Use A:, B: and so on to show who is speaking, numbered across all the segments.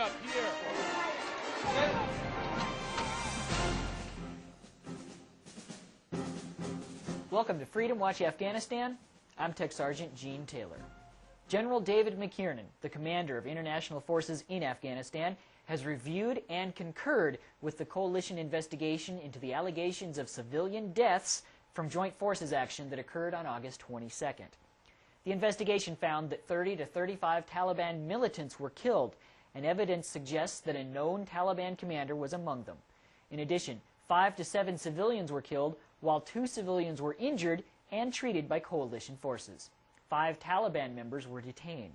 A: up here.
B: Welcome to Freedom Watch Afghanistan. I'm Tech Sergeant Gene Taylor. General David McKiernan, the commander of international forces in Afghanistan, has reviewed and concurred with the coalition investigation into the allegations of civilian deaths from joint forces action that occurred on August 22nd. The investigation found that 30 to 35 Taliban militants were killed, and evidence suggests that a known Taliban commander was among them. In addition, 5 to 7 civilians were killed, while 2 civilians were injured and treated by coalition forces. 5 Taliban members were detained.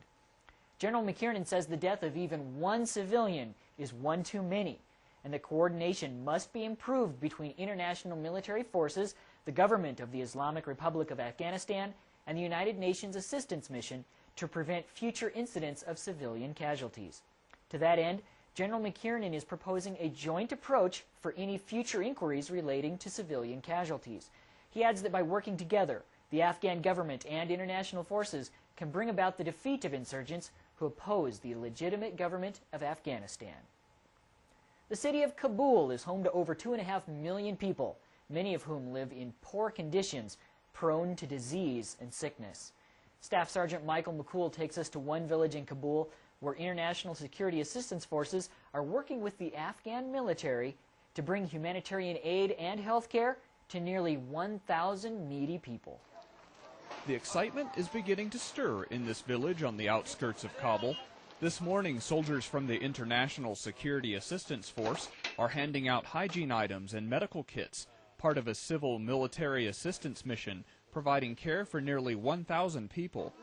B: General McKiernan says the death of even one civilian is one too many, and that coordination must be improved between international military forces, the government of the Islamic Republic of Afghanistan, and the United Nations Assistance Mission to prevent future incidents of civilian casualties. To that end, General McKiernan is proposing a joint approach for any future inquiries relating to civilian casualties. He adds that by working together, the Afghan government and international forces can bring about the defeat of insurgents who oppose the legitimate government of Afghanistan. The city of Kabul is home to over 2.5 million people, many of whom live in poor conditions, prone to disease and sickness. Staff Sergeant Michael McCool takes us to one village in Kabul where international security assistance forces are working with the Afghan military to bring humanitarian aid and health care to nearly 1,000 needy people.
A: The excitement is beginning to stir in this village on the outskirts of Kabul. This morning, soldiers from the International Security Assistance Force are handing out hygiene items and medical kits, part of a civil military assistance mission providing care for nearly 1,000 people.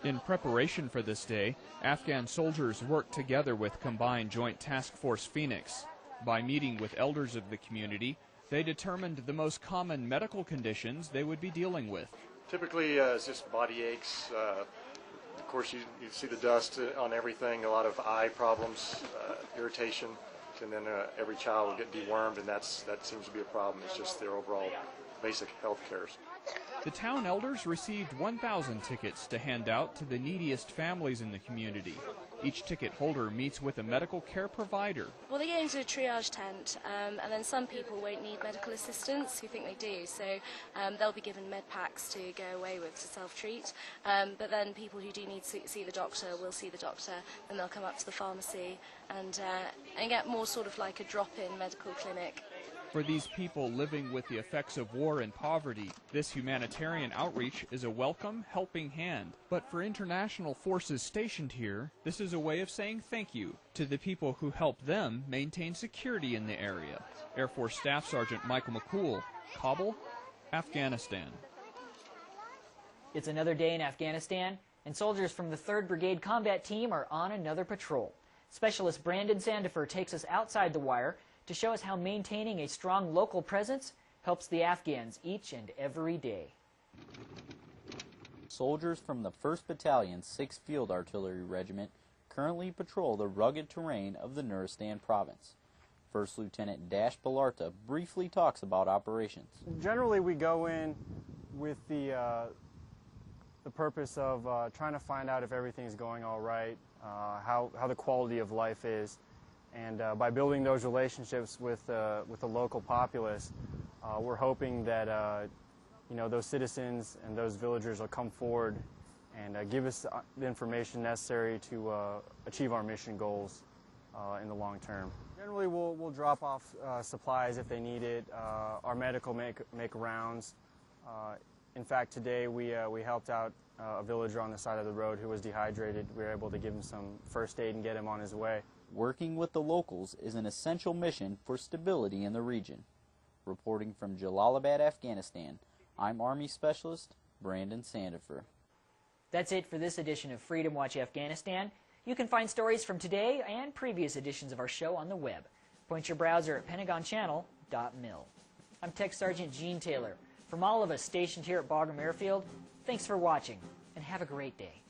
A: In preparation for this day, Afghan soldiers worked together with Combined Joint Task Force Phoenix. By meeting with elders of the community, they determined the most common medical conditions they would be dealing with.
C: Typically, it's just body aches. Of course, you see the dust on everything, a lot of eye problems, irritation, and then every child will get dewormed, and that seems to be a problem. It's just their overall basic health cares.
A: The town elders received 1,000 tickets to hand out to the neediest families in the community. Each ticket holder meets with a medical care provider.
D: Well, they go into a triage tent, and then some people won't need medical assistance who think they do, so they'll be given med packs to go away with to self-treat. But then people who do need to see the doctor will see the doctor, and they'll come up to the pharmacy and get more sort of like a drop-in medical clinic.
A: For these people living with the effects of war and poverty, this humanitarian outreach is a welcome, helping hand. But for international forces stationed here, this is a way of saying thank you to the people who help them maintain security in the area. Air Force Staff Sergeant Michael McCool, Kabul, Afghanistan.
B: It's another day in Afghanistan, and soldiers from the 3rd Brigade Combat Team are on another patrol. Specialist Brandon Sandifer takes us outside the wire to show us how maintaining a strong local presence helps the Afghans each and every day.
E: Soldiers from the 1st Battalion, 6th Field Artillery Regiment currently patrol the rugged terrain of the Nuristan province. First Lieutenant Dash Balarta briefly talks about operations.
F: Generally, we go in with the purpose of trying to find out if everything's going all right, how the quality of life is. And by building those relationships with the local populace, we're hoping that those citizens and those villagers will come forward and give us the information necessary to achieve our mission goals in the long term. Generally, we'll drop off supplies if they need it. Our medical make rounds. In fact, today we helped out a villager on the side of the road who was dehydrated. We were able to give him some first aid and get him on his way.
E: Working with the locals is an essential mission for stability in the region. Reporting from Jalalabad, Afghanistan, I'm Army Specialist Brandon Sandifer.
B: That's it for this edition of Freedom Watch Afghanistan. You can find stories from today and previous editions of our show on the web. Point your browser at PentagonChannel.mil. I'm Tech Sergeant Gene Taylor. From all of us stationed here at Bagram Airfield, thanks for watching and have a great day.